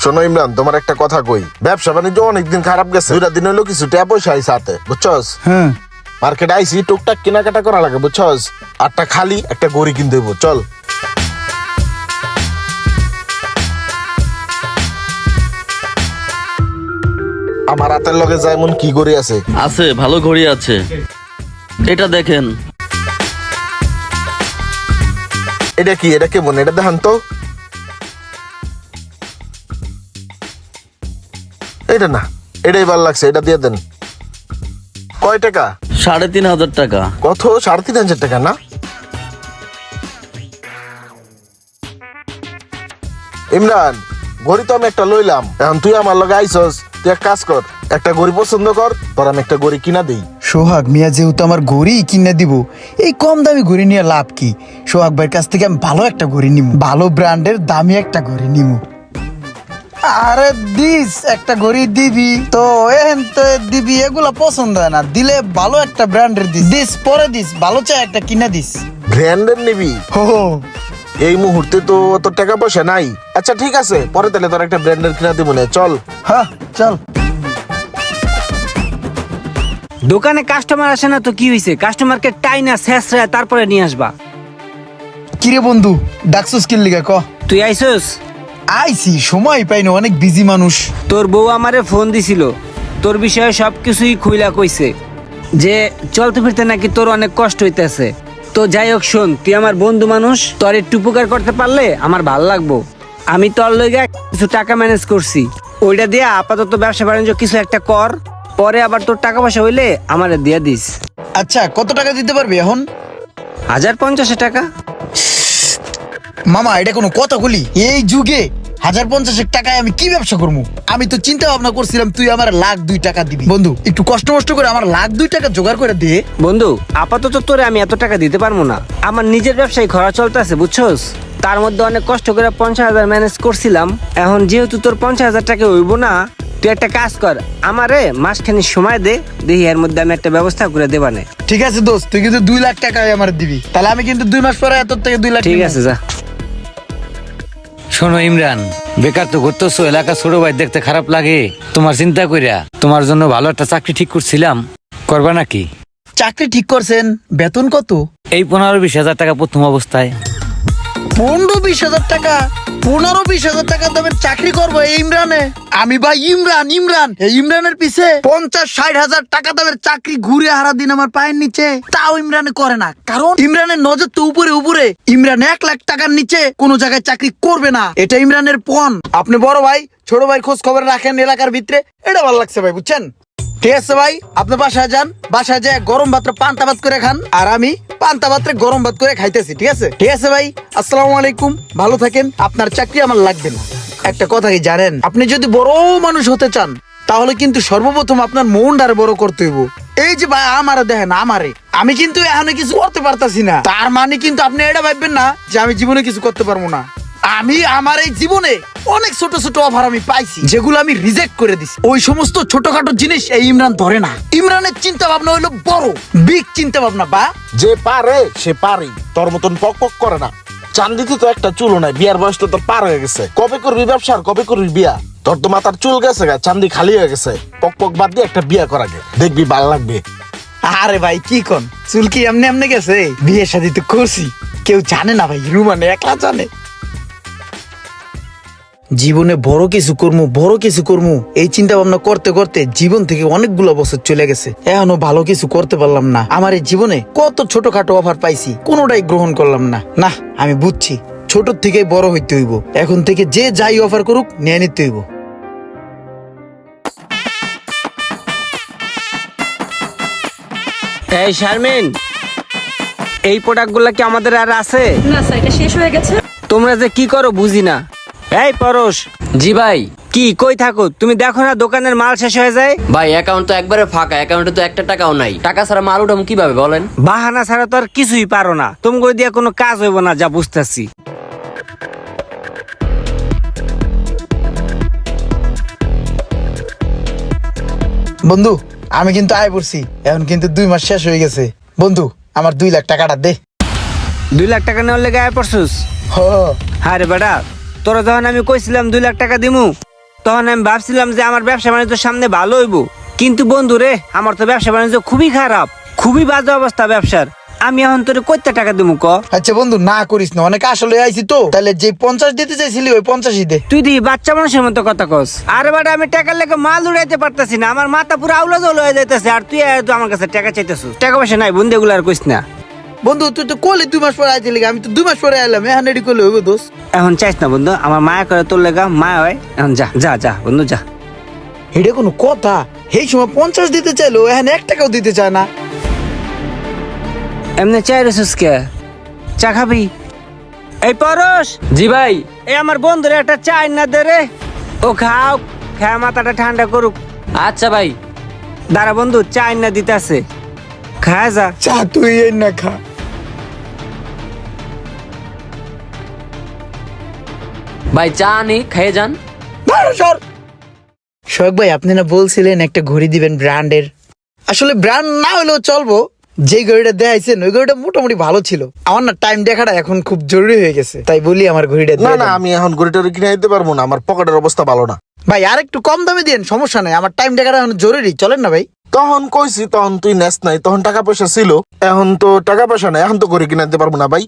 শোনো ইমরান, তোমার একটা কথা কই, ব্যবসা বাণিজ্য অনেকদিন খারাপ গেছে। 2 দিন হলো কিছু টাকা পয়সা আইছে হাতে, বুঝছস? হ্যাঁ, মার্কেট আইছি, টুকটাক কেনাকাটা করা লাগে, বুঝছস? আটটা খালি একটা গড়ি কিনতে হইব, চল। আমার হাতের লগে যায় এমন কি গড়ি আছে? আছে, ভালো ঘড়ি আছে। এটা দেখেন। এটা কি? এটা কেমন? এটা দেখান তো। এটা না, এটাই ভালো লাগছে, এটা দিয়ে দেন। কয় টাকা? 3,500 টাকা। কত? 3,500 টাকা না? ইমরান, ঘড়ি তো আমি একটা লইলাম, এখন তুই আমার লগে আইসস, তুই এক কাজ কর, একটা ঘড়ি পছন্দ কর, তোর আমি একটা ঘড়ি কিনা দিই। সোহাগ মিয়া যেহেতু আমার ঘড়ি কিনে দিব, এই কম দামি ঘড়ি নিয়ে লাভ কি? সোহাগ ভাইয়ের কাছ থেকে আমি ভালো একটা ঘড়ি নিব, ভালো ব্র্যান্ডের দামি একটা ঘড়ি নিব। আরে দিস একটা ঘড়ি দিবি তো এহেন তো দিবি, এগুলা পছন্দ হয় না, দিলে ভালো একটা ব্র্যান্ডের দিস পরে দিস, ভালো চাই একটা কিনে দিস। ব্র্যান্ডের নিবি? হো এই মুহূর্তে তো অত টাকা পয়সা নাই। আচ্ছা ঠিক আছে, পরে তাহলে তোর একটা ব্র্যান্ডের কিনা দিব না, চল। হ্যাঁ চল। দোকানে কাস্টমার আসে না তো কি হয়েছে? কাস্টমারকে টাইনা শেষরা তারপরে নিয়ে আসবা। কিরে বন্ধু, ডাকসুস কিল লিগা ক? তুই আইসস? আইছি, সময় পাই না, অনেক বিজি মানুষ। তোর বউ আমারে ফোন দিছিল, তোর বিষয়ে সবকিছুই খুইলা কইছে, যে চলতে ফিরতে নাকি তোর অনেক কষ্ট হইতেছে। তো যাই হোক শোন, তুই আমার বন্ধু মানুষ, তোর একটু উপকার করতে পারলে আমার ভাল লাগবো। আমি তোর লইগা কিছু টাকা ম্যানেজ করছি, ওইটা দিয়ে আপাতত ব্যবসা বাণিজ্য কিছু একটা কর, পরে আবার তোর টাকা পয়সা হইলে আমারে দিয়ে দিস। আচ্ছা কত টাকা দিতে পারবি এখন? 1,050 টাকা। মামা এটা কোনো কথা বলি? এই যুগে 1,050 টাকায় আমি কি ব্যবসা করবো? আমি তো চিন্তা ভাবনা করছিলাম তুই আমার 1,02,000 টাকা দিবি। বন্ধু একটু কষ্ট করে আমার 1,02,000 টাকা জোগাড় করে দে। বন্ধু আপাতত তোরে আমি এত টাকা দিতে পারবো না, আমার নিজের ব্যবসায় খরচ চলতেছে, বুঝছস? তার মধ্যে অনেক কষ্ট করে 50,000 ম্যানেজ করছিলাম। এখন যেহেতু তোর 50,000 টাকা হইব না, তুই একটা কাজ কর, আমারে মাসখানি সময় দে, দেখি এর মধ্যে আমি একটা ব্যবস্থা করে দেবানে। ঠিক আছে দোস্ত, তুই কিন্তু 2,00,000 টাকা আমার দিবি, তাহলে আমি কিন্তু 2 মাস পরে এত থেকে 2,00,000। ঠিক আছে যা। শোনো ইমরান, বেকার তো ঘুরতেছো, এলাকা ছোট ভাই দেখতে খারাপ লাগে। তোমার চিন্তা কইরা তোমার জন্য ভালো একটা চাকরি ঠিক করছিলাম, করবা নাকি? চাকরি ঠিক করছেন? বেতন কত? এই 15-20 হাজার টাকা প্রথম অবস্থায়। 15-20 হাজার টাকা? 15-20 হাজার টাকা দামের চাকরি করবো এই ইমরানে? আমি ভাই ইমরান এই ইমরানের পিছে 50-60 হাজার টাকা দামের চাকরি ঘুরে হারা দিন আমার পায়ের নিচে, তাও ইমরানে করে না। কারণ ইমরানের নজর তো উপরে। ইমরান 1,00,000 টাকার নিচে কোনো জায়গায় চাকরি করবে না, এটা ইমরানের পণ। আপনি বড় ভাই ছোট ভাই খোঁজ খবর রাখেন এলাকার ভিতরে, এটা ভালো লাগছে ভাই, বুঝছেন? ঠিক আছে ভাই, আপনি বাসায় যান, বাসায় যায় গরম ভাত পান্তা ভাত করে খান, আর আমি পান্তা ভাত গরম ভাত করে খাইতেছি। ঠিক আছে ভাই, আসসালামু আলাইকুম, ভালো থাকেন। আপনার চাকরি আমার লাগবে না। একটা কথা কি জানেন, আপনি যদি বড় মানুষ হতে চান তাহলে কিন্তু সর্বপ্রথম আপনার মনটারে বড় করতে হইব। এই যে ভাই আমারে দেখেন, আমি কিন্তু এখানে কিছু করতে পারতাছি না, তার মানে কিন্তু আপনি এটা ভাববেন না যে আমি জীবনে কিছু করতে পারবো না। আমি আমার এই জীবনে অনেক ছোট অফার আমি পাইছি, যেগুলো আমি রিজেক্ট করে দিছি। ওই সমস্ত ছোটখাটো জিনিস এই ইমরান ধরে না। ইমরানের চিন্তা ভাবনা হইলো বড় বিগ চিন্তা ভাবনা। বা যে পারে সে পারে, তোর মতন পক করে না। চান্দিতে তো একটা চুলও নাই, বিয়ার বয়স তো তোর পার হয়ে গেছে। কবে করবি ব্যবসা আর কবে করবি বিয়া? তোর তো মাথার চুল গেছে গা, চান্দি খালি হয়ে গেছে। পক বাদ দিয়ে একটা বিয়া করাকে দেখবি, ভাল লাগবে। আরে ভাই কি কোন, চুল কি এমনি গেছে? বিয়ে শাদী তো করছি, কেউ জানে না ভাই, রুমানে একলা জানে। জীবনে বড় কিছু করবো এই চিন্তা ভাবনা করতে করতে জীবন থেকে অনেকগুলো বছর চলে গেছে, এখনো ভালো কিছু করতে পারলাম না। আমার এই জীবনে কত ছোটখাটো অফার পাইছি, কোনোটাই গ্রহণ করলাম না। না, আমি বুঝছি ছোট থেকে বড় হইতে হইব, এখন থেকে যে যাই অফার করুক নিয়ে নিতে হইব। এই শারমিন, এই প্রোডাক্টগুলো কি আমাদের আর আছে? না স্যার, এটা শেষ হয়ে গেছে। তোমরা যে কি করো বুঝি না। এই পরশ, জি ভাই। কি কই থাকো তুমি? দেখো না দোকানের মাল শেষ হয়ে যায়। ভাই অ্যাকাউন্ট তো একবারে ফাঁকা, অ্যাকাউন্টে তো 1 টাকাও নাই। টাকা ছাড়া মাল উঠাম কিভাবে বলেন? বাহানা ছাড়া তো আর কিছুই পারো না, তুমি দিয়ে কোনো কাজ হইব না, যা বুঝতেছি। বন্ধু আমি কিন্তু আয় পড়ছি, এখন কিন্তু 2 মাস শেষ হয়ে গেছে। বন্ধু আমার 2,00,000 টাকাটা দে। 2,00,000 টাকা নেওয়ার লেগে আয় পড়ছুস? হ আরে বেটা, তোরা যখন আমি কইছিলাম 2,00,000 টাকা দিমু, তখন আমি ভাবছিলাম যে আমার ব্যবসা বাণিজ্য সামনে ভালো হইব, কিন্তু বন্ধু রে আমার তো ব্যবসা বাণিজ্য খুবই খারাপ, খুবই বাজে অবস্থা ব্যবসার। আমি এখন তোরে কয়টা টাকা দেবো ক? আচ্ছা বন্ধু না করিস না, অনেক আসলে আইছি তো, তাহলে যে 50 দিতে চাইছিলি ওই 50ই দে। তুই দি বাচ্চা মানুষের মতো কথা কস। আরে বাড়া আমি টাকার লেগে মাল উড়াইতে পারতাছি না, আমার মাথা পুরো আউলা জল হয়ে যাইতেছে, আর তুই তো আমার কাছে টাকা চাইতেছিস। টাকা পয়সা নাই বন্ধু, এগুলো আর কইস না। বন্ধু তুই তো কলি 2 মাস পরে আইছিলি, আমি তো 2 মাস পরে আইলাম, এখন এডি কইলে হইব দোস্ত? এখন চাইস না বন্ধু, আমার মায়া করে তোর লেগা মায়া হয়। এখন যা যা যা বন্ধু যা। এটা কোনো কথা? এই সময় 50 দিতে চাইলো, এখন 1 টাকাও দিতে চায় না। এমনি চাই রেছিস কে? চা খাবি? এই পরশ, জি ভাই। এই আমার বন্ধুরে একটা চা না দে রে, ও খাও, খায় মাথাটা ঠান্ডা করুক। আচ্ছা ভাই। দাঁড়া বন্ধু, চা না দিতে আছে, খায় যা। চা তুই এই না খা। ভাই চা আনি, খেয়ে যান। শোক ভাই, আপনি না বলছিলেন একটা ঘড়ি দিবেন ব্র্যান্ডের? আসলে ব্র্যান্ড না হলেও চলবো, যে ঘড়িটা দেখাইছেন ওই ঘড়িটা মোটামুটি ভালো ছিল। আমার না টাইম দেখাটা এখন খুব জরুরি হয়ে গেছে, তাই বলি আমার ঘড়িটা না দিয়ে না, দেন। আমি এখন ঘড়িটা কিনে দিতে পারবো না, আমার পকেটের অবস্থা ভালো না। ভাই আর একটু কম দামে দিন, সমস্যা নাই, আমার টাইম দেখাটা এখন জরুরি, চলেন না ভাই? তখন কইছি, তখন তুই নেস নাই, তখন টাকা পয়সা ছিল, এখন তো টাকা পয়সা নাই, এখন তো ঘড়ি কিনে দিতে পারবো না ভাই।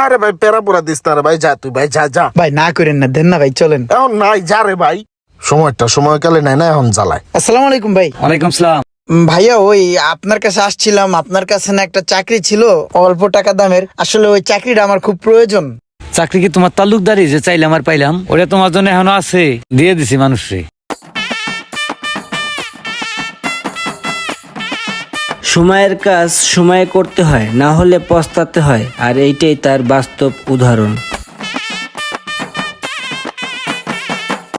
আরে ভাই পেরা পোড়া দিস না রে ভাই, যা তুই ভাই, যা যা। ভাই না করেন না, দেন না ভাই, চলেন। এখন নাই, যা রে ভাই, সময়কালে নাই না, এখন জ্বালায়। আসসালামু আলাইকুম ভাই। ওয়ালাইকুম সালাম। ভাইয়া ওই আপনার কাছে আসছিলাম, আপনার কাছে না একটা চাকরি ছিল অল্প টাকা দামের, আসলে ওই চাকরিটা আমার খুব প্রয়োজন। চাকরি কি তোমার তালুকদারি যে চাইলাম আর পাইলাম? ওটা তোমার জন্য এখনো আছে, দিয়ে দিছি মানুষরে। সময়ের কাজ সময়ে করতে হয়, না হলে পস্তাতে হয়, আর এইটাই তার বাস্তব উদাহরণ।